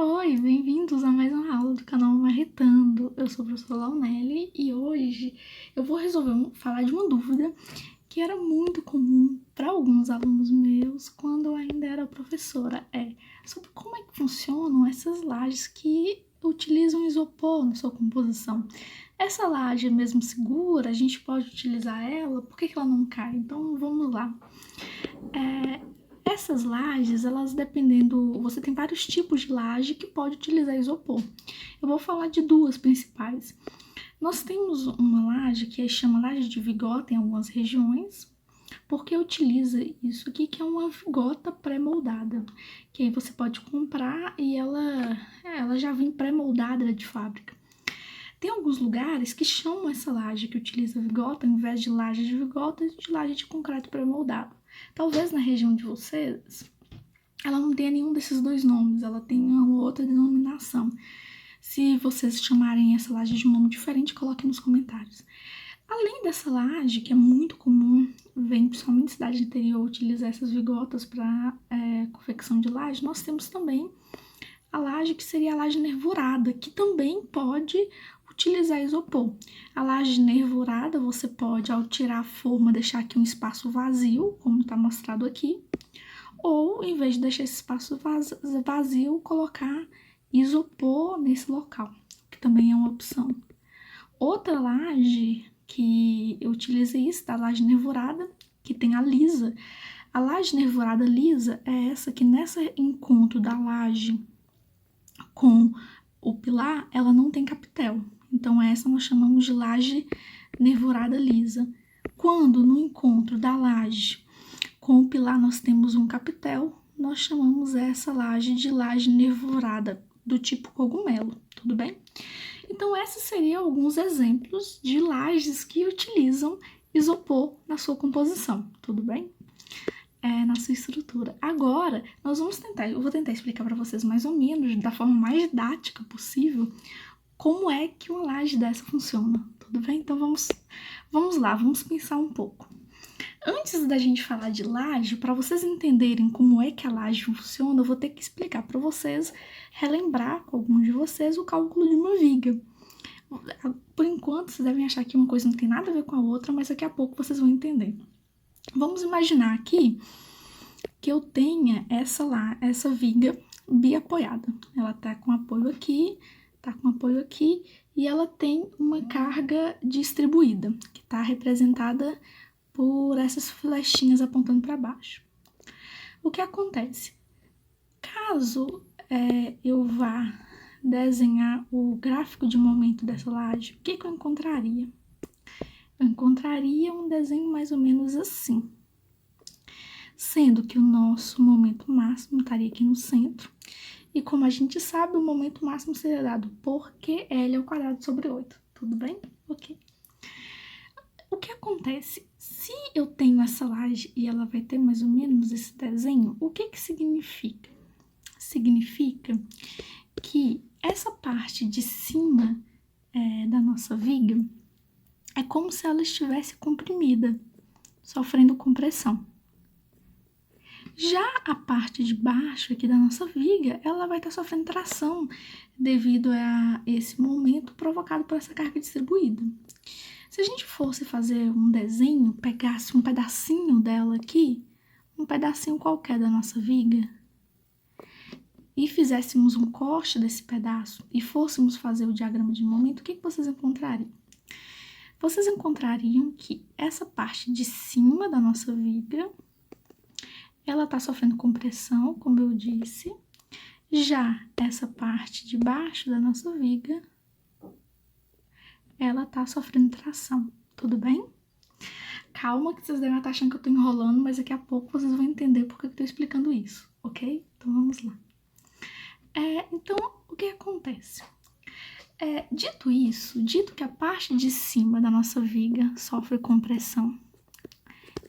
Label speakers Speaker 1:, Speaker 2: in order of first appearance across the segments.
Speaker 1: Oi, bem-vindos a mais uma aula do canal Marretando. Eu sou a professora Launelli e hoje eu vou falar de uma dúvida que era muito comum para alguns alunos meus quando eu ainda era professora. Sobre como é que funcionam essas lajes que utilizam isopor na sua composição. Essa laje é mesmo segura? A gente pode utilizar ela? Por que ela não cai? Então vamos lá. Essas lajes, elas dependendo, você tem vários tipos de laje que pode utilizar isopor. Eu vou falar de duas principais. Nós temos uma laje que chama laje de vigota em algumas regiões, porque utiliza isso aqui que é uma vigota pré-moldada, que aí você pode comprar e ela já vem pré-moldada de fábrica. Tem alguns lugares que chamam essa laje que utiliza vigota, ao invés de laje de vigota, de laje de concreto pré-moldado. Talvez na região de vocês ela não tenha nenhum desses dois nomes, ela tenha uma outra denominação. Se vocês chamarem essa laje de um nome diferente, coloquem nos comentários. Além dessa laje, que é muito comum, vem principalmente em cidade interior utilizar essas vigotas para confecção de laje, nós temos também a laje que seria a laje nervurada, que também pode utilizar isopor. A laje nervurada você pode, ao tirar a forma, deixar aqui um espaço vazio, como está mostrado aqui, ou, em vez de deixar esse espaço vazio, colocar isopor nesse local, que também é uma opção. Outra laje que utiliza isso, da laje nervurada, que tem a lisa. A laje nervurada lisa é essa que nesse encontro da laje com o pilar, ela não tem capitel. Então essa nós chamamos de laje nervurada lisa. Quando no encontro da laje com o pilar nós temos um capitel, nós chamamos essa laje de laje nervurada do tipo cogumelo, tudo bem? Então esses seriam alguns exemplos de lajes que utilizam isopor na sua composição, tudo bem? Na sua estrutura. Agora, eu vou tentar explicar para vocês mais ou menos, da forma mais didática possível, como é que uma laje dessa funciona, tudo bem? Então vamos lá, vamos pensar um pouco. Antes da gente falar de laje, para vocês entenderem como é que a laje funciona, eu vou ter que explicar para vocês, relembrar com alguns de vocês o cálculo de uma viga. Por enquanto, vocês devem achar que uma coisa não tem nada a ver com a outra, mas daqui a pouco vocês vão entender. Vamos imaginar aqui que eu tenha essa viga biapoiada. Ela tá com apoio aqui, e ela tem uma carga distribuída, que está representada por essas flechinhas apontando para baixo. O que acontece? Caso eu vá desenhar o gráfico de momento dessa laje, o que eu encontraria? Eu encontraria um desenho mais ou menos assim, sendo que o nosso momento máximo estaria aqui no centro, e como a gente sabe, o momento máximo seria dado por QL ao quadrado sobre 8, tudo bem? Ok. O que acontece? Se eu tenho essa laje e ela vai ter mais ou menos esse desenho, o que significa? Significa que essa parte de cima da nossa viga é como se ela estivesse comprimida, sofrendo compressão. Já a parte de baixo aqui da nossa viga, ela vai estar sofrendo tração devido a esse momento provocado por essa carga distribuída. Se a gente fosse fazer um desenho, pegasse um pedacinho dela aqui, um pedacinho qualquer da nossa viga, e fizéssemos um corte desse pedaço e fôssemos fazer o diagrama de momento, o que vocês encontrariam? Vocês encontrariam que essa parte de cima da nossa viga, ela está sofrendo compressão, como eu disse. Já essa parte de baixo da nossa viga, ela está sofrendo tração, tudo bem? Calma que vocês devem estar achando que eu estou enrolando, mas daqui a pouco vocês vão entender por que eu estou explicando isso, ok? Então vamos lá. Então, o que acontece? Dito que a parte de cima da nossa viga sofre compressão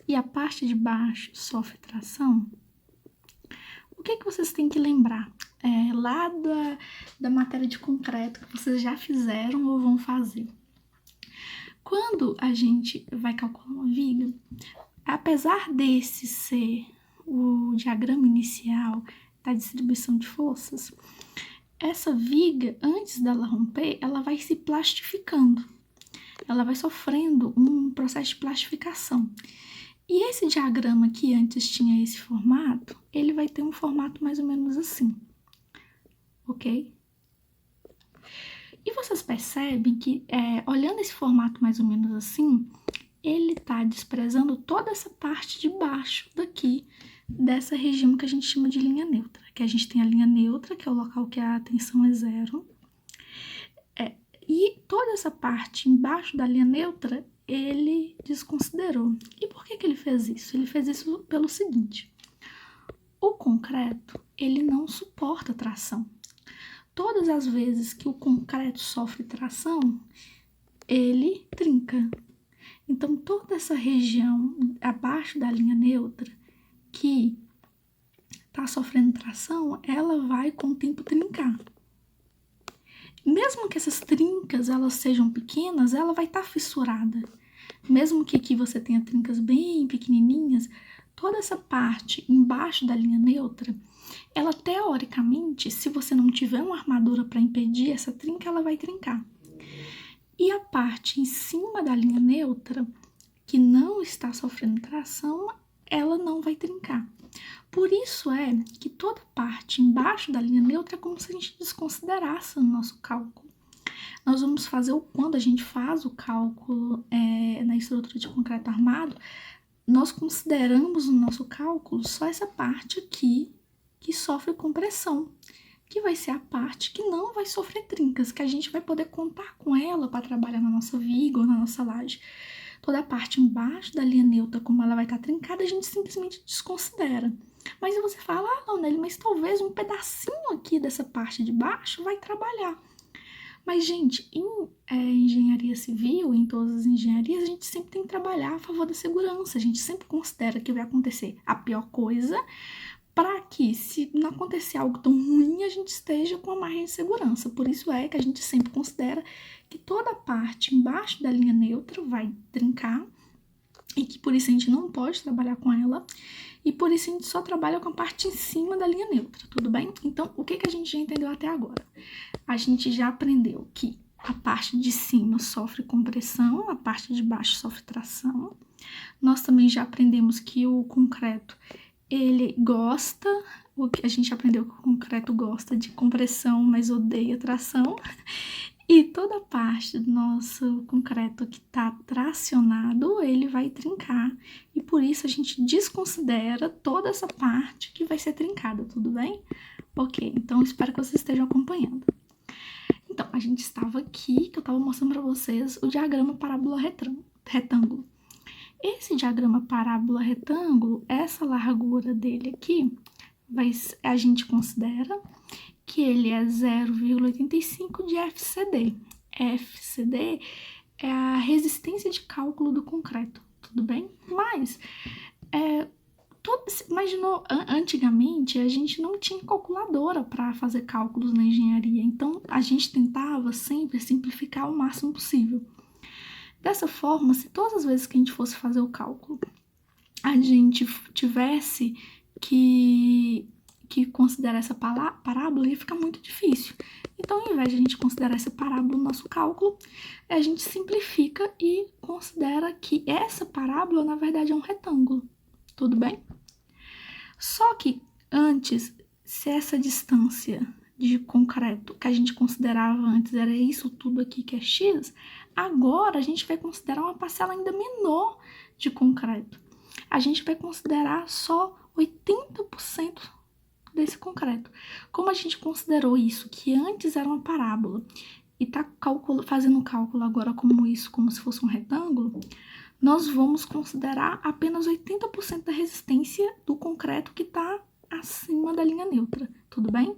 Speaker 1: e a parte de baixo sofre tração, o que vocês têm que lembrar? Lá da matéria de concreto que vocês já fizeram ou vão fazer. Quando a gente vai calcular uma viga, apesar desse ser o diagrama inicial da distribuição de forças, essa viga, antes dela romper, ela vai se plastificando. Ela vai sofrendo um processo de plastificação. E esse diagrama que antes tinha esse formato, ele vai ter um formato mais ou menos assim, ok? E vocês percebem que, olhando esse formato mais ou menos assim, ele está desprezando toda essa parte de baixo daqui, dessa região que a gente chama de linha neutra. Que a gente tem a linha neutra, que é o local que a tensão é zero. E toda essa parte embaixo da linha neutra, ele desconsiderou. E por que ele fez isso? Ele fez isso pelo seguinte: o concreto, ele não suporta tração. Todas as vezes que o concreto sofre tração, ele trinca. Então, toda essa região abaixo da linha neutra que está sofrendo tração, ela vai com o tempo trincar. Mesmo que essas trincas elas sejam pequenas, ela vai estar fissurada. Mesmo que aqui você tenha trincas bem pequenininhas, toda essa parte embaixo da linha neutra, ela teoricamente, se você não tiver uma armadura para impedir essa trinca, ela vai trincar. E a parte em cima da linha neutra, que não está sofrendo tração, ela não vai trincar. Por isso é que toda parte embaixo da linha neutra é como se a gente desconsiderasse no nosso cálculo. Nós vamos fazer, quando a gente faz o cálculo na estrutura de concreto armado, nós consideramos no nosso cálculo só essa parte aqui que sofre compressão, que vai ser a parte que não vai sofrer trincas, que a gente vai poder contar com ela para trabalhar na nossa viga ou na nossa laje. Toda a parte embaixo da linha neutra, como ela vai estar trincada, a gente simplesmente desconsidera. Mas você fala, Launelli, mas talvez um pedacinho aqui dessa parte de baixo vai trabalhar. Mas, gente, em engenharia civil, em todas as engenharias, a gente sempre tem que trabalhar a favor da segurança. A gente sempre considera que vai acontecer a pior coisa, para que, se não acontecer algo tão ruim, a gente esteja com a margem de segurança. Por isso é que a gente sempre considera que toda a parte embaixo da linha neutra vai trincar, e que por isso a gente não pode trabalhar com ela, e por isso a gente só trabalha com a parte em cima da linha neutra, tudo bem? Então, o que a gente já entendeu até agora? A gente já aprendeu que a parte de cima sofre compressão, a parte de baixo sofre tração. Nós também já aprendemos que o concreto, ele gosta, o que a gente aprendeu que o concreto gosta de compressão, mas odeia tração. E toda a parte do nosso concreto que está tracionado, ele vai trincar. E por isso a gente desconsidera toda essa parte que vai ser trincada, tudo bem? Ok, então espero que vocês estejam acompanhando. Então, a gente estava aqui, que eu estava mostrando para vocês o diagrama parábola-retângulo. Esse diagrama parábola-retângulo, essa largura dele aqui, a gente considera que ele é 0,85 de FCD. FCD é a resistência de cálculo do concreto, tudo bem? Mas, imaginou, antigamente a gente não tinha calculadora para fazer cálculos na engenharia, então a gente tentava sempre simplificar o máximo possível. Dessa forma, se todas as vezes que a gente fosse fazer o cálculo, a gente tivesse que considerar essa parábola, ia ficar muito difícil. Então, ao invés de a gente considerar essa parábola no nosso cálculo, a gente simplifica e considera que essa parábola, na verdade, é um retângulo. Tudo bem? Só que antes, se essa distância de concreto que a gente considerava antes era isso tudo aqui que é x, agora a gente vai considerar uma parcela ainda menor de concreto. A gente vai considerar só 80% desse concreto. Como a gente considerou isso, que antes era uma parábola, e está fazendo o cálculo agora como se fosse um retângulo, nós vamos considerar apenas 80% da resistência do concreto que está acima da linha neutra, tudo bem?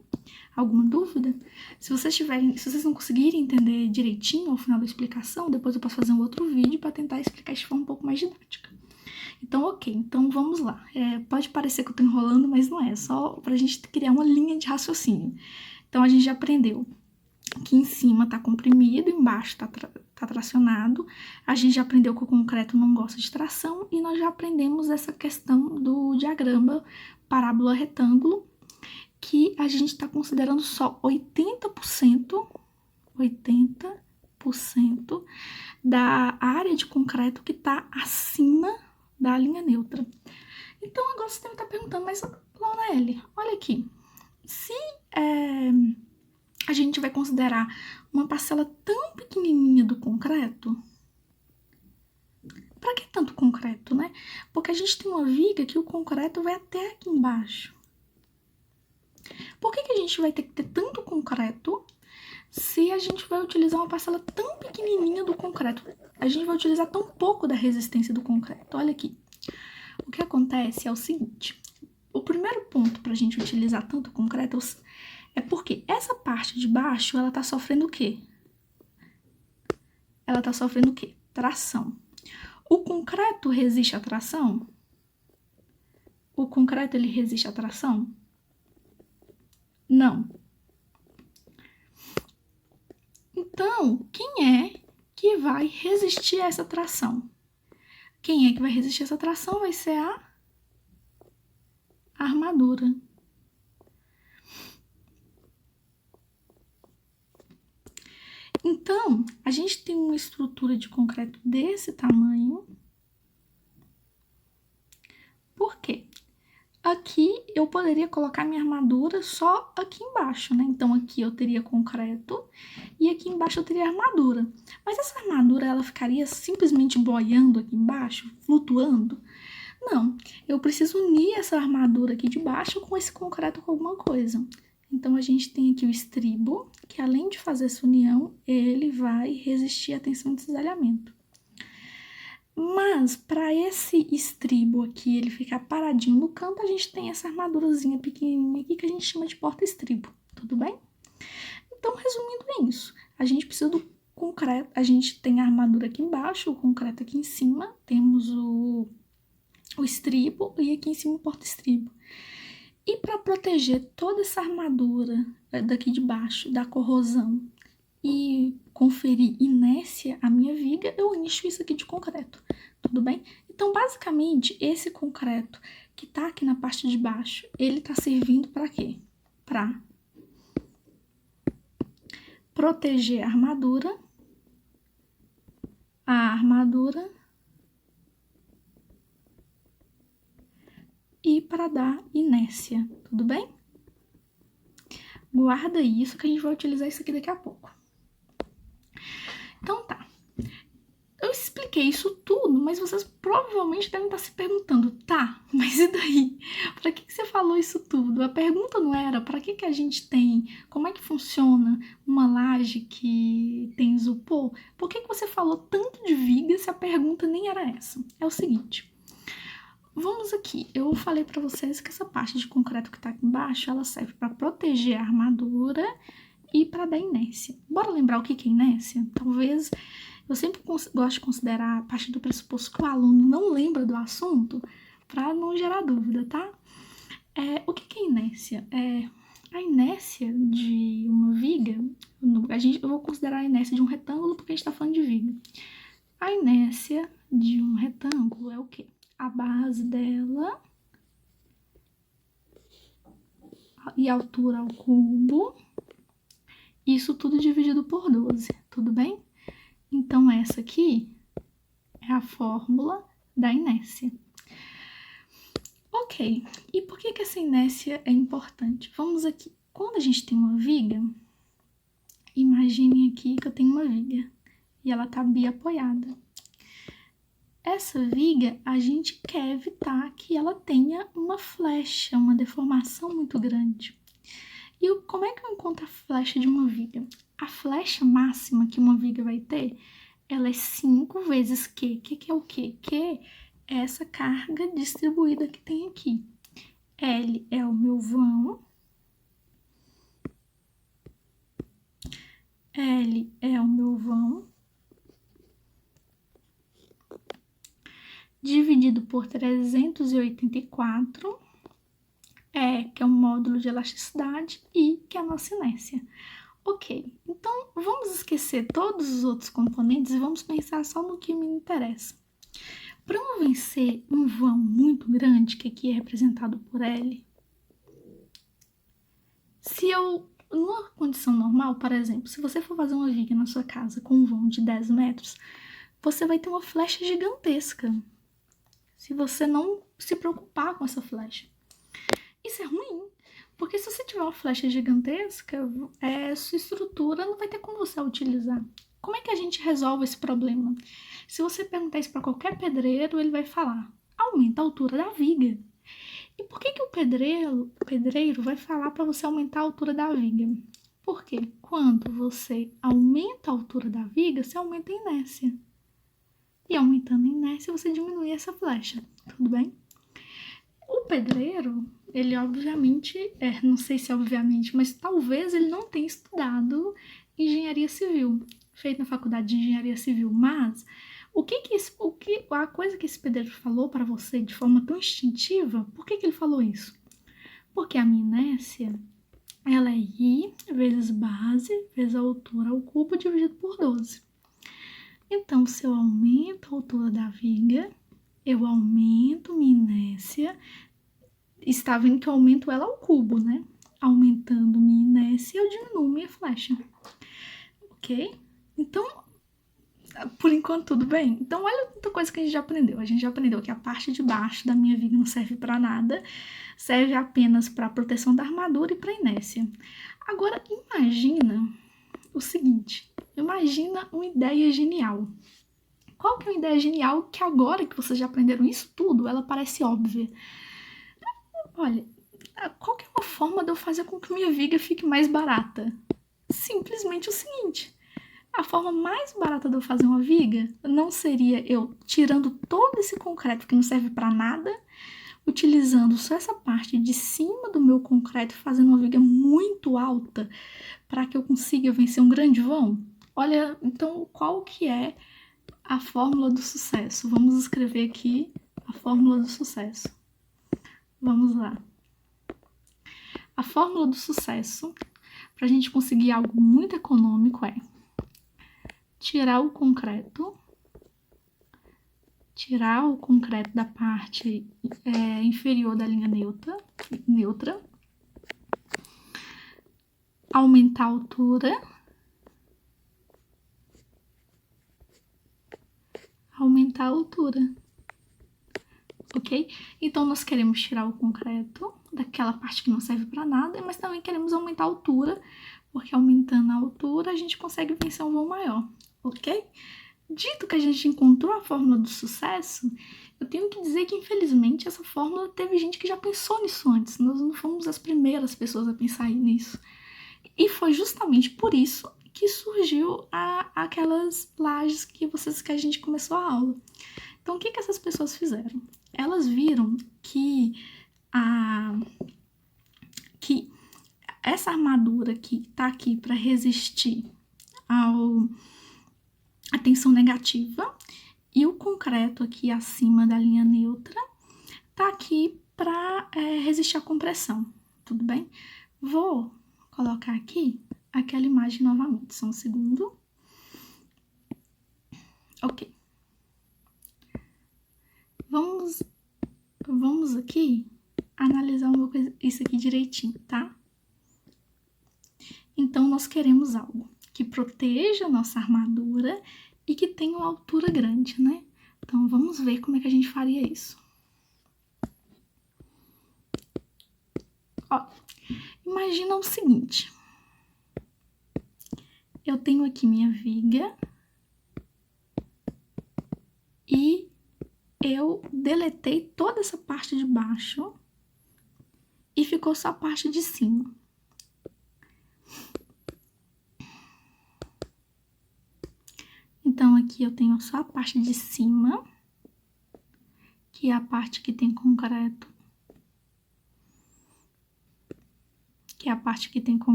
Speaker 1: Alguma dúvida? Se vocês não conseguirem entender direitinho ao final da explicação, depois eu posso fazer um outro vídeo para tentar explicar de forma um pouco mais didática. Então, ok, então vamos lá. Pode parecer que eu tô enrolando, mas não é, só pra gente criar uma linha de raciocínio. Então, a gente já aprendeu que em cima tá comprimido, embaixo tá tracionado. A gente já aprendeu que o concreto não gosta de tração e nós já aprendemos essa questão do diagrama parábola-retângulo, que a gente está considerando só 80% da área de concreto que está acima da linha neutra. Então, agora você deve estar perguntando, mas, Laureli, olha aqui, se a gente vai considerar uma parcela tão pequenininha do concreto, para que tanto concreto, né? Porque a gente tem uma viga que o concreto vai até aqui embaixo. Por que a gente vai ter que ter tanto concreto se a gente vai utilizar uma parcela tão pequenininha do concreto? A gente vai utilizar tão pouco da resistência do concreto. Olha aqui. O que acontece é o seguinte. O primeiro ponto para a gente utilizar tanto concreto é porque essa parte de baixo, ela tá sofrendo o quê? Ela tá sofrendo o quê? Tração. O concreto resiste à tração? O concreto, ele resiste à tração? Não. Então, quem é que vai resistir a essa tração? Quem é que vai resistir a essa tração vai ser a armadura. Então, a gente tem uma estrutura de concreto desse tamanho. Por quê? Aqui eu poderia colocar minha armadura só aqui embaixo, né? Então aqui eu teria concreto e aqui embaixo eu teria armadura. Mas essa armadura, ela ficaria simplesmente boiando aqui embaixo, flutuando? Não, eu preciso unir essa armadura aqui de baixo com esse concreto com alguma coisa. Então a gente tem aqui o estribo, que além de fazer essa união, ele vai resistir à tensão de cisalhamento. Mas, para esse estribo aqui, ele ficar paradinho no canto, a gente tem essa armadurazinha pequenininha aqui que a gente chama de porta-estribo, tudo bem? Então, resumindo é isso. A gente precisa do concreto, a gente tem a armadura aqui embaixo, o concreto aqui em cima, temos o estribo e aqui em cima o porta-estribo. E para proteger toda essa armadura daqui de baixo da corrosão e conferir inércia à minha viga, eu encho isso aqui de concreto, tudo bem? Então, basicamente, esse concreto que tá aqui na parte de baixo, ele tá servindo para quê? Para proteger a armadura e para dar inércia, tudo bem? Guarda isso que a gente vai utilizar isso aqui daqui a pouco. Então tá, eu expliquei isso tudo, mas vocês provavelmente devem estar se perguntando, tá, mas e daí? Pra que você falou isso tudo? A pergunta não era pra que a gente tem, como é que funciona uma laje que tem isopor? Por que você falou tanto de viga se a pergunta nem era essa? É o seguinte, vamos aqui, eu falei pra vocês que essa parte de concreto que tá aqui embaixo, ela serve pra proteger a armadura e para dar inércia. Bora lembrar o que é inércia? Talvez eu sempre gosto de considerar a partir do pressuposto que o aluno não lembra do assunto para não gerar dúvida, tá? O que é inércia? A inércia de uma viga, eu vou considerar a inércia de um retângulo porque a gente está falando de viga. A inércia de um retângulo é o quê? A base dela e a altura ao cubo. Isso tudo dividido por 12, tudo bem? Então, essa aqui é a fórmula da inércia. Ok, e por que essa inércia é importante? Vamos aqui. Quando a gente tem uma viga, imaginem aqui que eu tenho uma viga e ela está biapoiada. Essa viga, a gente quer evitar que ela tenha uma flecha, uma deformação muito grande. E como é que eu encontro a flecha de uma viga? A flecha máxima que uma viga vai ter, ela é 5 vezes Q. Que é o quê? Q é essa carga distribuída que tem aqui. L é o meu vão. L é o meu vão. Dividido por 384. Que é um módulo de elasticidade, e que é a nossa inércia. Ok, então vamos esquecer todos os outros componentes e vamos pensar só no que me interessa. Para eu vencer um vão muito grande, que aqui é representado por L, Numa condição normal, por exemplo, se você for fazer uma viga na sua casa com um vão de 10 metros, você vai ter uma flecha gigantesca. Se você não se preocupar com essa flecha. Isso é ruim, porque se você tiver uma flecha gigantesca, sua estrutura não vai ter como você utilizar. Como é que a gente resolve esse problema? Se você perguntar isso para qualquer pedreiro, ele vai falar: aumenta a altura da viga. E por que o pedreiro vai falar para você aumentar a altura da viga? Porque quando você aumenta a altura da viga, você aumenta a inércia. E aumentando a inércia, você diminui essa flecha. Tudo bem? O pedreiro, ele obviamente, não sei se obviamente, mas talvez ele não tenha estudado engenharia civil, feito na faculdade de engenharia civil, mas a coisa que esse pedreiro falou para você de forma tão instintiva, por que ele falou isso? Porque a minha inércia, ela é I vezes base vezes a altura ao cubo dividido por 12. Então, se eu aumento a altura da viga, eu aumento minha inércia. Está vendo que eu aumento ela ao cubo, né? Aumentando minha inércia, eu diminuo minha flecha. Ok? Então, por enquanto, tudo bem? Então, olha tanta coisa que a gente já aprendeu. A gente já aprendeu que a parte de baixo da minha viga não serve para nada, serve apenas para proteção da armadura e para inércia. Agora, imagina o seguinte. Imagina uma ideia genial. Qual que é uma ideia genial que agora que vocês já aprenderam isso tudo, ela parece óbvia? Olha, qual que é uma forma de eu fazer com que minha viga fique mais barata? Simplesmente o seguinte. A forma mais barata de eu fazer uma viga não seria eu tirando todo esse concreto que não serve para nada, utilizando só essa parte de cima do meu concreto, fazendo uma viga muito alta para que eu consiga vencer um grande vão? Olha, então qual que é a fórmula do sucesso? Vamos escrever aqui a fórmula do sucesso. Vamos lá. A fórmula do sucesso para a gente conseguir algo muito econômico é tirar o concreto da parte inferior da linha neutra, aumentar a altura, ok? Então, nós queremos tirar o concreto daquela parte que não serve para nada, mas também queremos aumentar a altura, porque aumentando a altura a gente consegue vencer um voo maior, ok? Dito que a gente encontrou a fórmula do sucesso, eu tenho que dizer que, infelizmente, essa fórmula teve gente que já pensou nisso antes. Nós não fomos as primeiras pessoas a pensar nisso. E foi justamente por isso que surgiu aquelas lajes que a gente começou a aula. Então, o que essas pessoas fizeram? Elas viram que essa armadura que está aqui para resistir à tensão negativa e o concreto aqui acima da linha neutra está aqui para resistir à compressão, tudo bem? Vou colocar aqui aquela imagem novamente, só um segundo. Ok. Vamos aqui analisar isso aqui direitinho, tá? Então, nós queremos algo que proteja a nossa armadura e que tenha uma altura grande, né? Então, vamos ver como é que a gente faria isso. Ó, imagina o seguinte. Eu tenho aqui minha viga e eu deletei toda essa parte de baixo e ficou só a parte de cima. Então, aqui eu tenho só a parte de cima, que é a parte que tem concreto.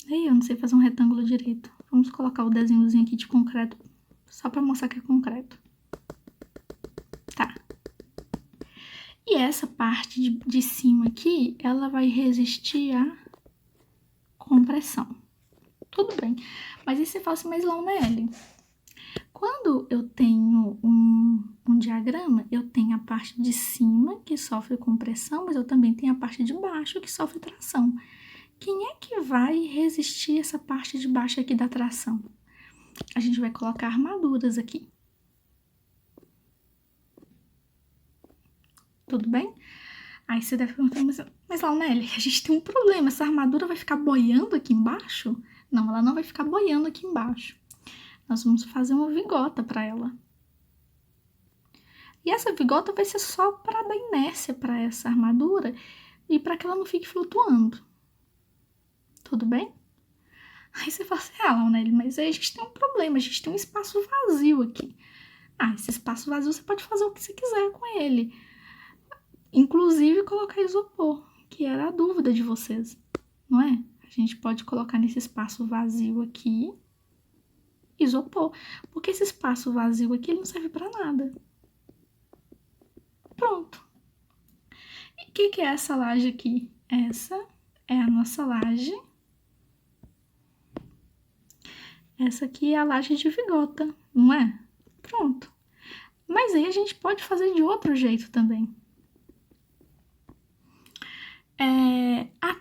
Speaker 1: Aí, eu não sei fazer um retângulo direito. Vamos colocar o desenhozinho aqui de concreto, só para mostrar que é concreto. Tá. E essa parte de cima aqui, ela vai resistir à compressão. Tudo bem. Mas aí você fala assim, mas Launelli, Quando eu tenho um diagrama, eu tenho a parte de cima que sofre compressão, mas eu também tenho a parte de baixo que sofre tração. Quem é que vai resistir essa parte de baixo aqui da tração? A gente vai colocar armaduras aqui. Tudo bem? Aí você deve perguntar, mas Launelli, a gente tem um problema, essa armadura vai ficar boiando aqui embaixo? Não, ela não vai ficar boiando aqui embaixo. Nós vamos fazer uma vigota para ela. E essa vigota vai ser só para dar inércia para essa armadura e para que ela não fique flutuando. Tudo bem? Aí você fala assim, Launelli, mas aí a gente tem um problema, a gente tem um espaço vazio aqui. Esse espaço vazio você pode fazer o que você quiser com ele. Inclusive colocar isopor, que era a dúvida de vocês, não é? A gente pode colocar nesse espaço vazio aqui isopor, porque esse espaço vazio aqui ele não serve para nada. Pronto. E o que é essa laje aqui? Essa é a nossa laje. Essa aqui é a laje de vigota, não é? Pronto. Mas aí a gente pode fazer de outro jeito também.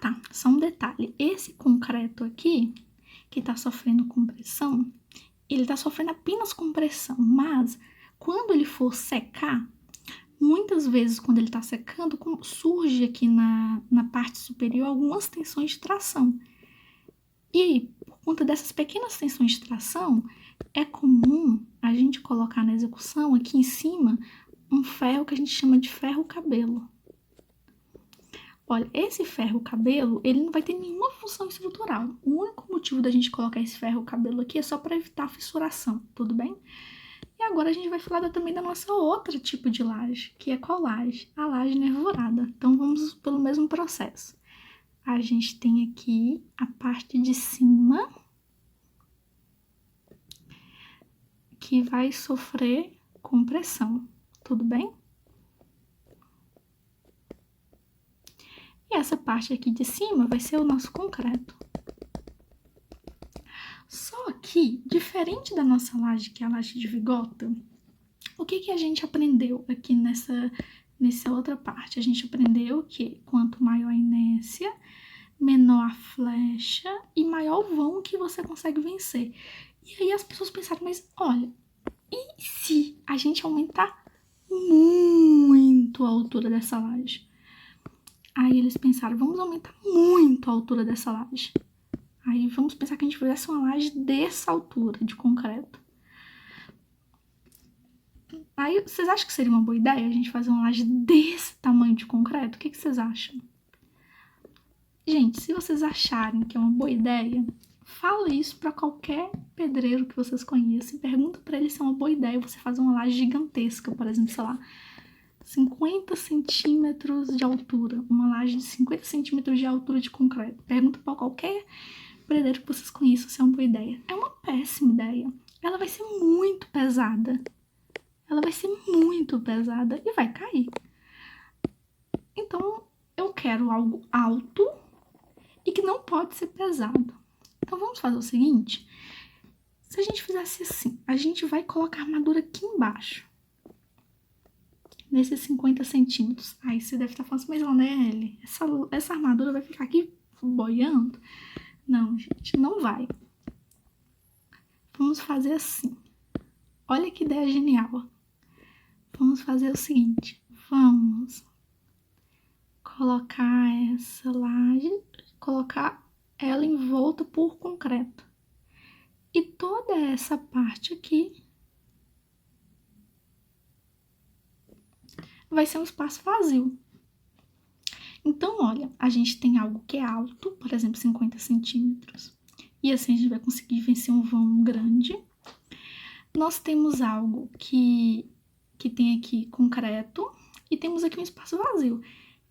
Speaker 1: Tá, só um detalhe. Esse concreto aqui, que tá sofrendo compressão, ele tá sofrendo apenas compressão, mas quando ele for secar, muitas vezes quando ele tá secando, surge aqui na parte superior algumas tensões de tração. E por conta dessas pequenas tensões de tração, é comum a gente colocar na execução aqui em cima um ferro que a gente chama de ferro-cabelo. Olha, esse ferro-cabelo, ele não vai ter nenhuma função estrutural. O único motivo da gente colocar esse ferro-cabelo aqui é só para evitar a fissuração, tudo bem? E agora a gente vai falar também da nossa outra tipo de laje, que é qual laje? A laje nervurada. Então vamos pelo mesmo processo. A gente tem aqui a parte de cima, que vai sofrer compressão, tudo bem? E essa parte aqui de cima vai ser o nosso concreto. Só que, diferente da nossa laje, que é a laje de vigota, o que a gente aprendeu aqui nessa outra parte? A gente aprendeu que quanto maior a inércia, menor a flecha e maior o vão que você consegue vencer. E aí as pessoas pensaram, mas olha, e se a gente aumentar muito a altura dessa laje? Aí eles pensaram, vamos aumentar muito a altura dessa laje. Aí vamos pensar que a gente fizesse uma laje dessa altura de concreto. Aí vocês acham que seria uma boa ideia a gente fazer uma laje desse tamanho de concreto? O que vocês acham? Gente, se vocês acharem que é uma boa ideia, fala isso para qualquer pedreiro que vocês conheçam. Pergunta para ele se é uma boa ideia você fazer uma laje gigantesca, por exemplo, sei lá, 50 centímetros de altura, uma laje de 50 centímetros de altura de concreto. Pergunta para qualquer pedreiro que vocês conheçam se é uma boa ideia. É uma péssima ideia. Ela vai ser muito pesada. Ela vai ser muito pesada e vai cair. Então, eu quero algo alto e que não pode ser pesado. Então, vamos fazer o seguinte. Se a gente fizesse assim, a gente vai colocar a armadura aqui embaixo. Nesses 50 centímetros. Aí você deve estar falando assim, mas Launelli, essa armadura vai ficar aqui boiando? Não, gente, não vai. Vamos fazer assim. Olha que ideia genial. Vamos fazer o seguinte. Vamos colocar essa laje, colocar ela envolta por concreto. E toda essa parte aqui vai ser um espaço vazio. Então, olha, a gente tem algo que é alto, por exemplo, 50 centímetros. E assim a gente vai conseguir vencer um vão grande. Nós temos algo que tem aqui concreto e temos aqui um espaço vazio.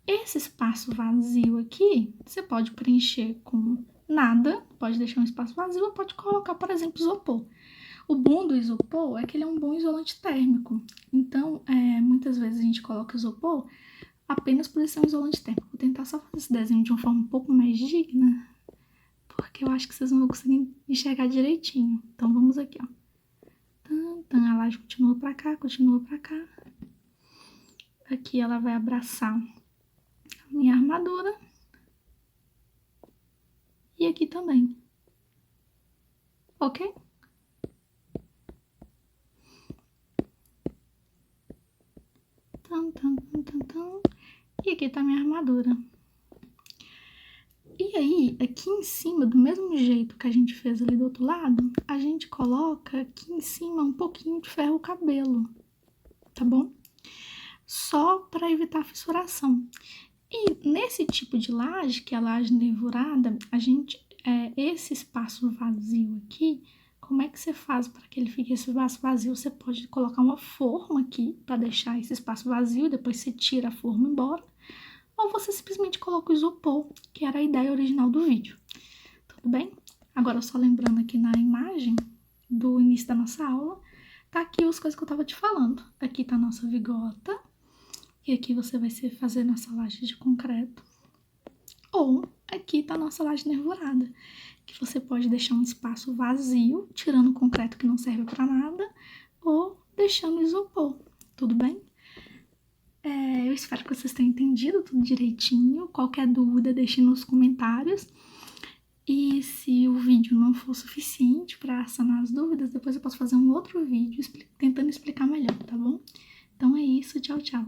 Speaker 1: Esse espaço vazio aqui, você pode preencher com nada, pode deixar um espaço vazio ou pode colocar, por exemplo, isopor. O bom do isopor é que ele é um bom isolante térmico. Então, muitas vezes a gente coloca isopor apenas por ser um isolante térmico. Vou tentar só fazer esse desenho de uma forma um pouco mais digna, porque eu acho que vocês não vão conseguir enxergar direitinho. Então, vamos aqui, ó. Então, a laje continua pra cá, continua pra cá. Aqui ela vai abraçar a minha armadura. E aqui também. Ok? E aqui tá minha armadura. E aí, aqui em cima, do mesmo jeito que a gente fez ali do outro lado, a gente coloca aqui em cima um pouquinho de ferro cabelo, tá bom? Só para evitar fissuração. E nesse tipo de laje, que é a laje nervurada, esse espaço vazio aqui, como é que você faz para que ele fique esse espaço vazio? Você pode colocar uma forma aqui para deixar esse espaço vazio e depois você tira a forma embora. Ou você simplesmente coloca o isopor, que era a ideia original do vídeo. Tudo bem? Agora, só lembrando aqui na imagem do início da nossa aula, tá aqui as coisas que eu tava te falando. Aqui tá a nossa vigota, e aqui você vai fazer nossa laje de concreto. Ou aqui tá a nossa laje nervurada, que você pode deixar um espaço vazio, tirando o concreto que não serve para nada, ou deixando isopor, tudo bem? Eu espero que vocês tenham entendido tudo direitinho. Qualquer dúvida, deixe nos comentários. E se o vídeo não for suficiente para sanar as dúvidas, depois eu posso fazer um outro vídeo tentando explicar melhor, tá bom? Então é isso, tchau, tchau!